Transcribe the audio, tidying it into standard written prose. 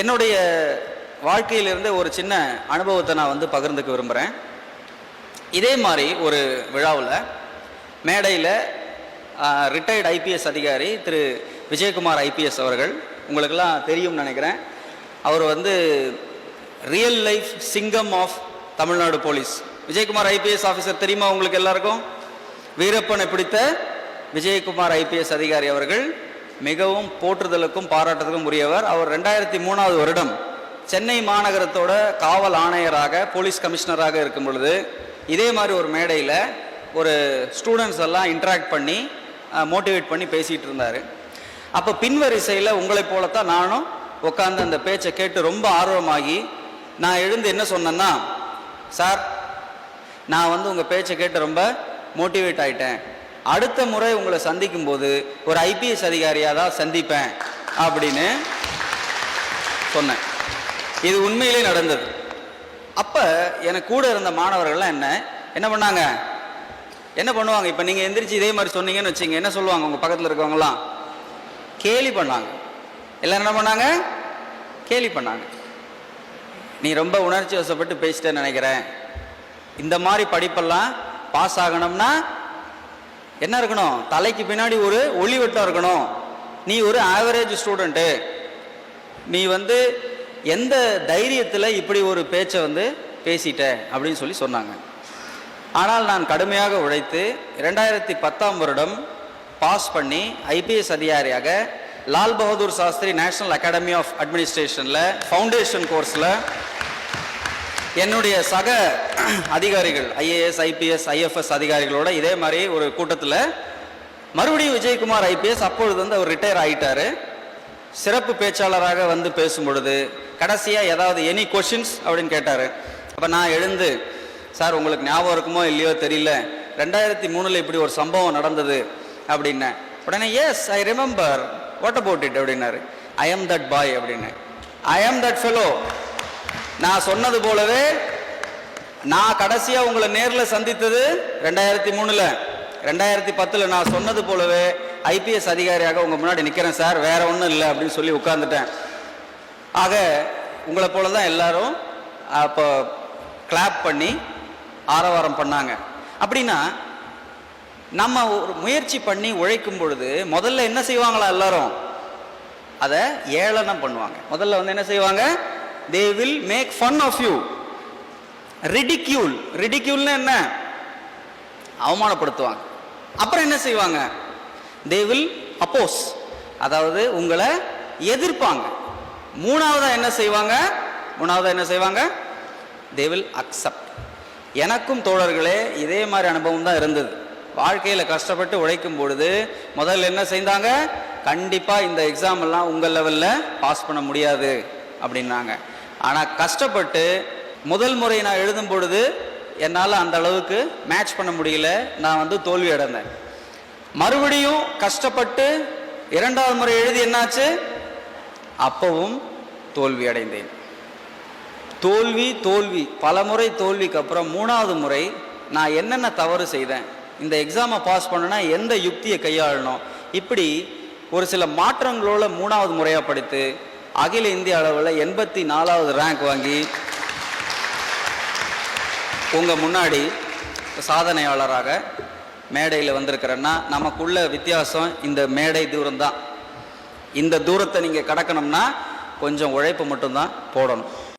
என்னுடைய வாழ்க்கையிலிருந்து ஒரு சின்ன அனுபவத்தை நான் வந்து பகிர்ந்துக்க விரும்புகிறேன். இதே மாதிரி ஒரு விழாவில் மேடையில் ரிட்டையர்டு ஐபிஎஸ் அதிகாரி திரு விஜயகுமார் ஐபிஎஸ் அவர்கள், உங்களுக்கெல்லாம் தெரியும்னு நினைக்கிறேன். அவர் வந்து real life Singam of Tamil Nadu police. Vijayakumar IPS officer தெரியுமா உங்களுக்கு எல்லாருக்கும்? வீரப்பனை பிடித்த விஜயகுமார் ஐபிஎஸ் அதிகாரி அவர்கள் மிகவும் போற்றுதலுக்கும் பாராட்டுதலுக்கும் உரியவர். அவர் 2003 வருடம் சென்னை மாநகரத்தோட காவல் ஆணையராக, போலீஸ் கமிஷனராக இருக்கும் பொழுது இதே மாதிரி ஒரு மேடையில் ஒரு ஸ்டூடெண்ட்ஸ் எல்லாம் இன்ட்ராக்ட் பண்ணி மோட்டிவேட் பண்ணி பேசிகிட்டு இருந்தார். அப்போ பின்வரிசையில் உங்களை போலத்தான் நானும் உட்காந்து அந்த பேச்சை கேட்டு ரொம்ப ஆர்வமாகி நான் எழுந்து என்ன சொன்னேன்னா, சார் நான் வந்து உங்கள் பேச்சை கேட்டு ரொம்ப மோட்டிவேட் ஆகிட்டேன், அடுத்த முறை உங்களை சந்திக்கும் போது ஒரு ஐபிஎஸ் அதிகாரியாக தான் சந்திப்பேன் அப்படின்னு சொன்னேன். இது உண்மையிலே நடந்தது. அப்போ எனக்கு கூட இருந்த மாணவர்கள்லாம் என்ன பண்ணாங்க, என்ன பண்ணுவாங்க, இப்போ நீங்கள் எந்திரிச்சு இதே மாதிரி சொன்னீங்கன்னு வச்சுங்க, என்ன சொல்லுவாங்க உங்கள் பக்கத்தில் இருக்கவங்களாம்? கேலி பண்ணாங்க. எல்லாம் என்ன பண்ணாங்க? கேலி பண்ணாங்க. நீ ரொம்ப உணர்ச்சி வசப்பட்டு பேசிட்டேன்னு நினைக்கிறேன், இந்த மாதிரி படிப்பெல்லாம் பாஸ் ஆகணும்னா என்ன இருக்கணும், தலைக்கு பின்னாடி ஒரு ஒளிவட்டம் இருக்கணும், நீ ஒரு ஆவரேஜ் ஸ்டூடெண்ட்டு, நீ வந்து எந்த தைரியத்தில் இப்படி ஒரு பேச்சை வந்து பேசிட்ட அப்படின்னு சொல்லி சொன்னாங்க. ஆனால் நான் கடுமையாக உழைத்து 2010 வருடம் பாஸ் பண்ணி ஐபிஎஸ் அதிகாரியாக Lal Bahadur Shastri national academy of அட்மினிஸ்ட்ரேஷனில் ஃபவுண்டேஷன் கோர்ஸில் என்னுடைய சக அதிகாரிகள் ஐஏஎஸ் ஐபிஎஸ் ஐஎஃப்எஸ் அதிகாரிகளோட இதே மாதிரி ஒரு கூட்டத்தில் மறுபடியும் விஜயகுமார் ஐபிஎஸ், அப்பொழுது வந்து அவர் ரிட்டையர் ஆகிட்டார், சிறப்பு பேச்சாளராக வந்து பேசும் பொழுது கடைசியாக ஏதாவது எனி கொஷின்ஸ் அப்படின்னு கேட்டார். அப்போ நான் எழுந்து, சார் உங்களுக்கு ஞாபகம் இருக்குமோ இல்லையோ தெரியல, 2003 இப்படி ஒரு சம்பவம் நடந்தது அப்படின்னேன். உடனே yes I remember, what about it அப்படின்னாரு. ஐ எம் தட் பாய் அப்படின்னு. I am that fellow. நான் சொன்னது போலவே நான் கடைசியாக உங்களை நேரில் சந்தித்தது 2003, 2010 நான் சொன்னது போலவே ஐபிஎஸ் அதிகாரியாக உங்கள் முன்னாடி நிற்கிறேன் சார், வேற ஒன்றும் இல்லை அப்படின்னு சொல்லி உட்கார்ந்துட்டேன். ஆக உங்களை போல தான் எல்லாரும் அப்போ கிளாப் பண்ணி ஆரவாரம் பண்ணாங்க. அப்படின்னா நம்ம ஒரு முயற்சி பண்ணி உழைக்கும் பொழுது முதல்ல என்ன செய்வாங்களா, எல்லாரும் அதை ஏளனம் பண்ணுவாங்க. முதல்ல வந்து என்ன செய்வாங்க, they will make fun of you, ridicule. ridiculeனா என்ன, அவமானப்படுத்துவாங்க. அப்புறம் என்ன செய்வாங்க, they will oppose, அதாவது உங்களை எதிர்ப்பாங்க. மூணாவதா என்ன செய்வாங்க, they will accept. எனக்கும் தோழர்களே இதே மாதிரி அனுபவம் தான் இருந்தது. வாழ்க்கையில் கஷ்டப்பட்டு உழைக்கும் பொழுது முதல்ல என்ன செய்தாங்க, கண்டிப்பாக இந்த எக்ஸாம் எல்லாம் உங்கள் லெவலில் பாஸ் பண்ண முடியாது அப்படின்னாங்க. ஆனால் கஷ்டப்பட்டு முதல் முறை நான் எழுதும் பொழுது என்னால் அந்த அளவுக்கு மேட்ச் பண்ண முடியல, நான் வந்து தோல்வி அடைந்தேன். மறுபடியும் கஷ்டப்பட்டு 2வது முறை எழுதி என்னாச்சு, அப்பவும் தோல்வி அடைந்தேன். தோல்வி பல முறை தோல்விக்கு அப்புறம் 3வது முறை நான் என்னென்ன தவறு செய்தேன், இந்த எக்ஸாமை பாஸ் பண்ணணும்னா எந்த யுக்தியை கையாளணும், இப்படி ஒரு சில மாற்றங்களோட 3வது முறையாக படித்து அகில இந்திய அளவில் 84வது ரேங்க் வாங்கி உங்கள் முன்னாடி சாதனையாளராக மேடையில் வந்திருக்கிறேன்னா நமக்குள்ள வித்தியாசம் இந்த மேடை தூரம்தான். இந்த தூரத்தை நீங்கள் கடக்கணும்னா கொஞ்சம் உழைப்பு மட்டும்தான் போடணும்.